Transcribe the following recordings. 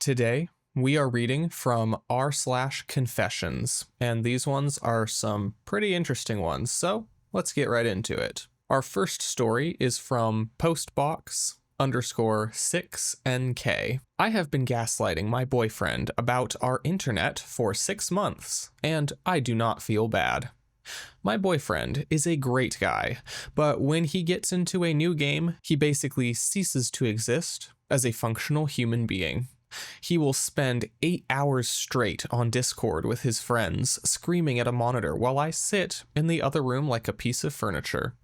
Today, we are reading from r/confessions, and these ones are some pretty interesting ones, so let's get right into it. Our first story is from postbox_6NK. I have been gaslighting my boyfriend about our internet for 6 months, and I do not feel bad. My boyfriend is a great guy, but when he gets into a new game, he basically ceases to exist as a functional human being. He will spend 8 hours straight on Discord with his friends, screaming at a monitor while I sit in the other room like a piece of furniture.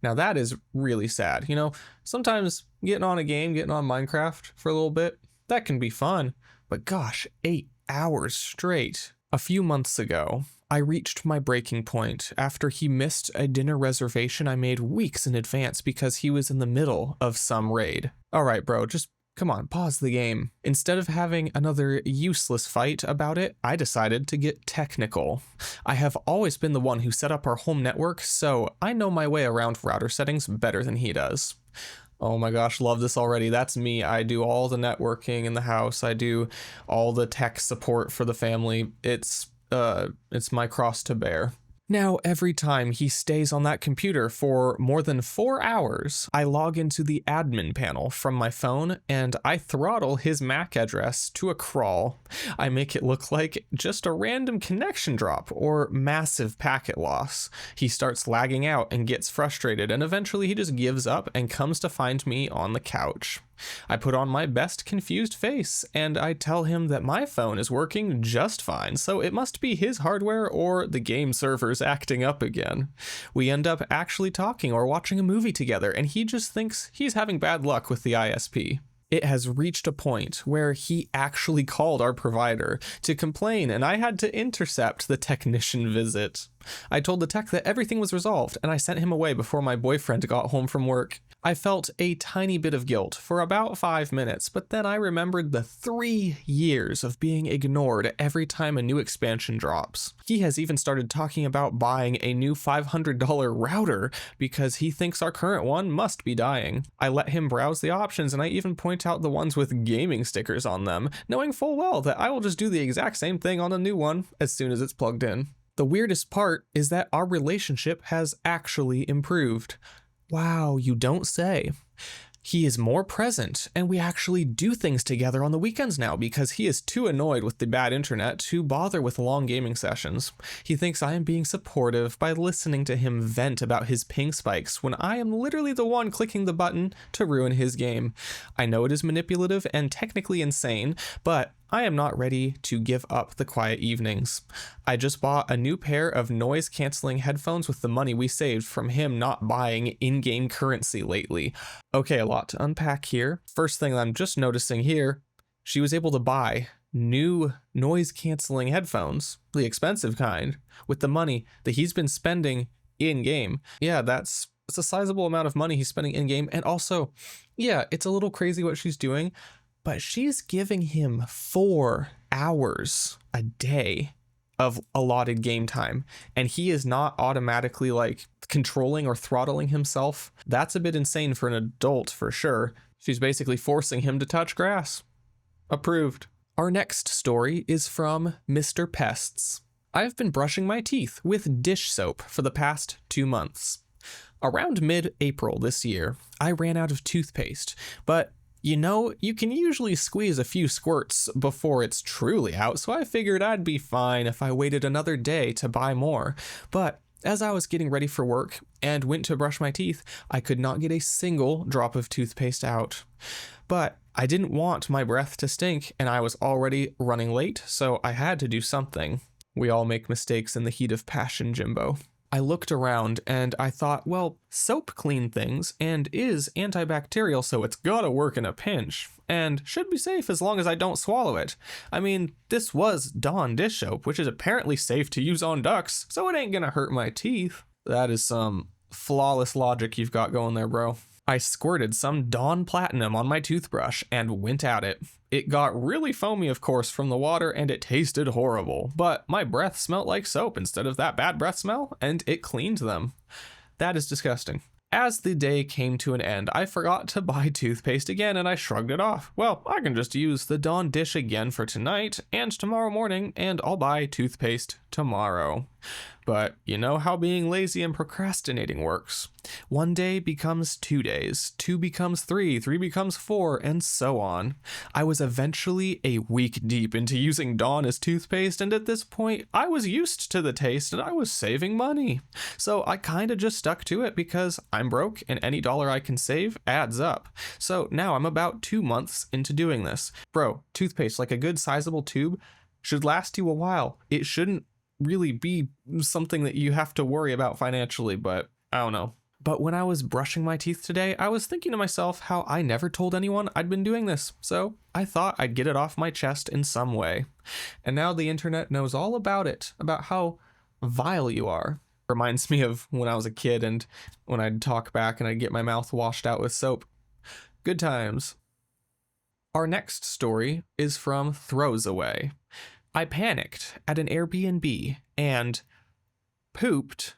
Now that is really sad. You know, sometimes getting on a game, getting on Minecraft for a little bit, that can be fun, but gosh, 8 hours straight. A few months ago, I reached my breaking point after he missed a dinner reservation I made weeks in advance because he was in the middle of some raid. All right, bro, just come on, pause the game. Instead of having another useless fight about it, I decided to get technical. I have always been the one who set up our home network, so I know my way around router settings better than he does. Oh my gosh, love this already. That's me. I do all the networking in the house. I do all the tech support for the family. It's my cross to bear. Now, every time he stays on that computer for more than 4 hours, I log into the admin panel from my phone and I throttle his MAC address to a crawl. I make it look like just a random connection drop or massive packet loss. He starts lagging out and gets frustrated, and eventually he just gives up and comes to find me on the couch. I put on my best confused face and I tell him that my phone is working just fine, so it must be his hardware or the game server's acting up again. We end up actually talking or watching a movie together, and he just thinks he's having bad luck with the ISP. It has reached a point where he actually called our provider to complain, and I had to intercept the technician visit. I told the tech that everything was resolved, and I sent him away before my boyfriend got home from work. I felt a tiny bit of guilt for about 5 minutes, but then I remembered the 3 years of being ignored every time a new expansion drops. He has even started talking about buying a new $500 router because he thinks our current one must be dying. I let him browse the options, and I even point out the ones with gaming stickers on them, knowing full well that I will just do the exact same thing on a new one as soon as it's plugged in. The weirdest part is that our relationship has actually improved. Wow, you don't say. He is more present, and we actually do things together on the weekends now because he is too annoyed with the bad internet to bother with long gaming sessions. He thinks I am being supportive by listening to him vent about his ping spikes when I am literally the one clicking the button to ruin his game. I know it is manipulative and technically insane, but I am not ready to give up the quiet evenings. I just bought a new pair of noise-canceling headphones with the money we saved from him not buying in-game currency lately. Okay, a lot to unpack here. First thing I'm just noticing here, she was able to buy new noise-canceling headphones, the expensive kind, with the money that he's been spending in-game. Yeah, that's a sizable amount of money he's spending in-game, and also, yeah, it's a little crazy what she's doing, but she's giving him 4 hours a day of allotted game time, and he is not automatically like controlling or throttling himself. That's a bit insane for an adult for sure. She's basically forcing him to touch grass. Approved. Our next story is from Mr. Pests. I've been brushing my teeth with dish soap for the past 2 months. Around mid-April this year, I ran out of toothpaste, but you know, you can usually squeeze a few squirts before it's truly out, so I figured I'd be fine if I waited another day to buy more. But as I was getting ready for work and went to brush my teeth, I could not get a single drop of toothpaste out. But I didn't want my breath to stink, and I was already running late, so I had to do something. We all make mistakes in the heat of passion, Jimbo. I looked around and I thought, well, soap clean things and is antibacterial, so it's gotta work in a pinch, and should be safe as long as I don't swallow it. I mean, this was Dawn dish soap, which is apparently safe to use on ducks, so it ain't gonna hurt my teeth. That is some flawless logic you've got going there, bro. I squirted some Dawn Platinum on my toothbrush and went at it. It got really foamy, of course, from the water, and it tasted horrible, but my breath smelled like soap instead of that bad breath smell, and it cleaned them. That is disgusting. As the day came to an end, I forgot to buy toothpaste again and I shrugged it off. Well, I can just use the Dawn dish again for tonight and tomorrow morning, and I'll buy toothpaste tomorrow. But you know how being lazy and procrastinating works. 1 day becomes 2 days, 2 becomes 3, 3 becomes 4, and so on. I was eventually a week deep into using Dawn as toothpaste, and at this point, I was used to the taste and I was saving money. So I kinda just stuck to it because I'm broke and any dollar I can save adds up. So now I'm about 2 months into doing this. Bro, toothpaste, like a good sizable tube, should last you a while. It shouldn't really be something that you have to worry about financially, but I don't know. But when I was brushing my teeth today, I was thinking to myself how I never told anyone I'd been doing this, so I thought I'd get it off my chest in some way. And now the internet knows all about it, about how vile you are. Reminds me of when I was a kid and when I'd talk back and I'd get my mouth washed out with soap. Good times. Our next story is from Throws Away. I panicked at an Airbnb and pooped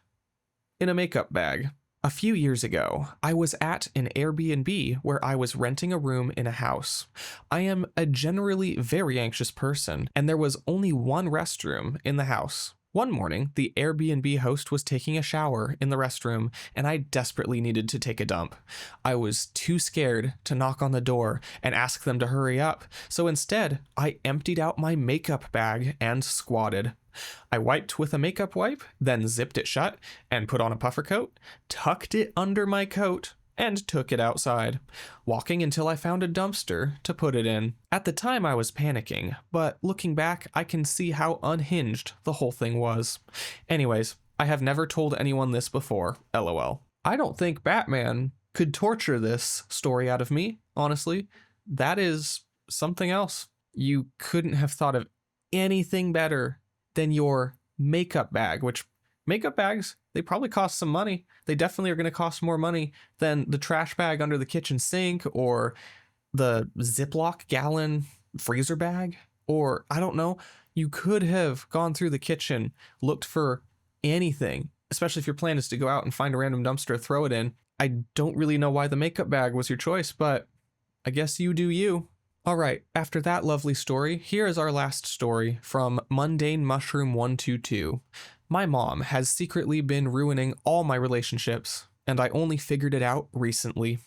in a makeup bag. A few years ago, I was at an Airbnb where I was renting a room in a house. I am a generally very anxious person, and there was only one restroom in the house. One morning, the Airbnb host was taking a shower in the restroom, and I desperately needed to take a dump. I was too scared to knock on the door and ask them to hurry up, so instead, I emptied out my makeup bag and squatted. I wiped with a makeup wipe, then zipped it shut and put on a puffer coat, tucked it under my coat, and took it outside, walking until I found a dumpster to put it in. At the time I was panicking, but looking back, I can see how unhinged the whole thing was. Anyways, I have never told anyone this before, lol. I don't think Batman could torture this story out of me, honestly. That is something else. You couldn't have thought of anything better than your makeup bag, which makeup bags, they probably cost some money. They definitely are going to cost more money than the trash bag under the kitchen sink or the Ziploc gallon freezer bag. Or, I don't know, you could have gone through the kitchen, looked for anything, especially if your plan is to go out and find a random dumpster, throw it in. I don't really know why the makeup bag was your choice, but I guess you do you. All right, after that lovely story, here is our last story from Mundane Mushroom 122. My mom has secretly been ruining all my relationships, and I only figured it out recently.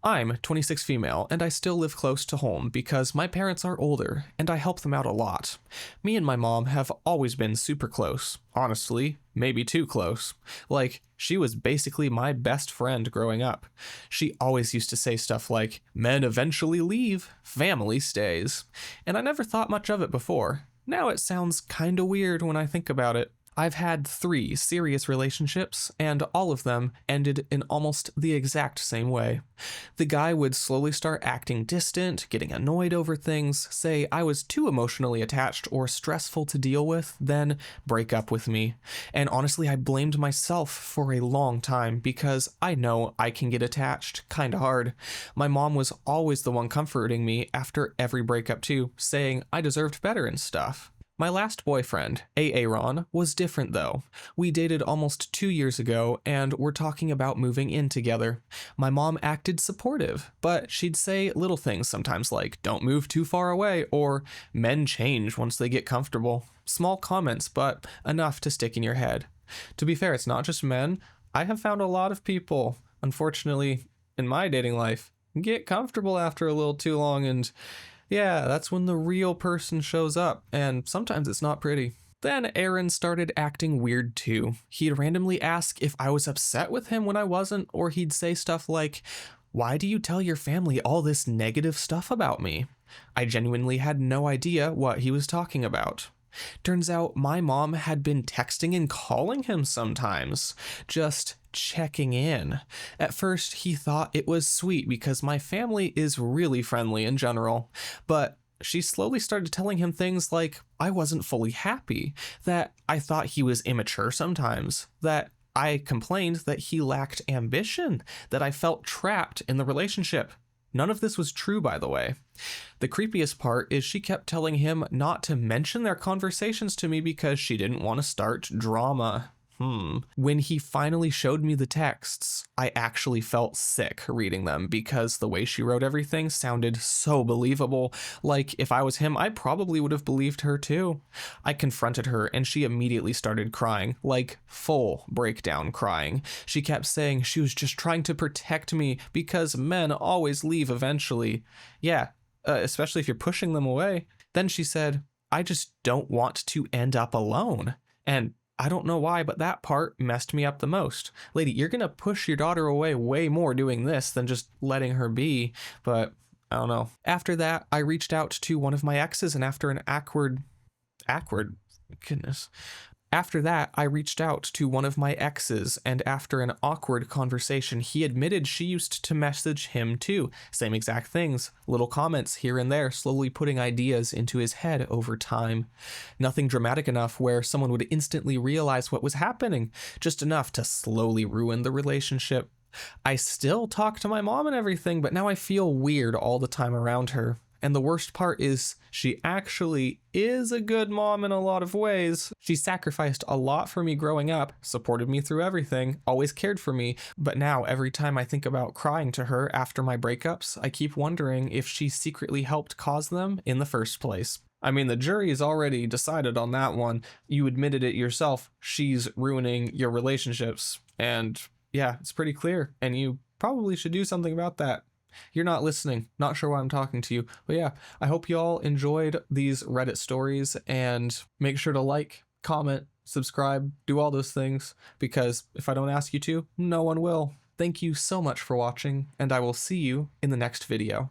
I'm 26 female, and I still live close to home because my parents are older, and I help them out a lot. Me and my mom have always been super close. Honestly, maybe too close. Like, she was basically my best friend growing up. She always used to say stuff like, "Men eventually leave, family stays." And I never thought much of it before. Now it sounds kinda weird when I think about it. I've had 3 serious relationships, and all of them ended in almost the exact same way. The guy would slowly start acting distant, getting annoyed over things, say I was too emotionally attached or stressful to deal with, then break up with me. And honestly, I blamed myself for a long time because I know I can get attached kinda hard. My mom was always the one comforting me after every breakup too, saying I deserved better and stuff. My last boyfriend, Aaron, was different though. We dated almost 2 years ago and were talking about moving in together. My mom acted supportive, but she'd say little things sometimes like, "Don't move too far away," or "Men change once they get comfortable." Small comments, but enough to stick in your head. To be fair, it's not just men. I have found a lot of people, unfortunately, in my dating life, get comfortable after a little too long, and yeah, that's when the real person shows up, and sometimes it's not pretty. Then Aaron started acting weird too. He'd randomly ask if I was upset with him when I wasn't, or he'd say stuff like, "Why do you tell your family all this negative stuff about me?" I genuinely had no idea what he was talking about. Turns out my mom had been texting and calling him sometimes, just checking in. At first, he thought it was sweet because my family is really friendly in general, but she slowly started telling him things like I wasn't fully happy, that I thought he was immature sometimes, that I complained that he lacked ambition, that I felt trapped in the relationship. None of this was true, by the way. The creepiest part is she kept telling him not to mention their conversations to me because she didn't want to start drama. When he finally showed me the texts, I actually felt sick reading them because the way she wrote everything sounded so believable. Like, if I was him, I probably would have believed her too. I confronted her and she immediately started crying, like full breakdown crying. She kept saying she was just trying to protect me because men always leave eventually. Yeah, especially if you're pushing them away. Then she said, I just don't want to end up alone. And I don't know why, but that part messed me up the most. Lady, you're going to push your daughter away way more doing this than just letting her be. But I don't know. After that, I reached out to one of my exes, and after an goodness. After that, I reached out to one of my exes, and after an awkward conversation, he admitted she used to message him too. Same exact things, little comments here and there, slowly putting ideas into his head over time. Nothing dramatic enough where someone would instantly realize what was happening, just enough to slowly ruin the relationship. I still talk to my mom and everything, but now I feel weird all the time around her. And the worst part is she actually is a good mom in a lot of ways. She sacrificed a lot for me growing up, supported me through everything, always cared for me. But now every time I think about crying to her after my breakups, I keep wondering if she secretly helped cause them in the first place. I mean, the jury's already decided on that one. You admitted it yourself. She's ruining your relationships. And yeah, it's pretty clear. And you probably should do something about that. You're not listening. Not sure why I'm talking to you. But yeah, I hope you all enjoyed these Reddit stories, and make sure to like, comment, subscribe, do all those things, because if I don't ask you to, no one will. Thank you so much for watching, and I will see you in the next video.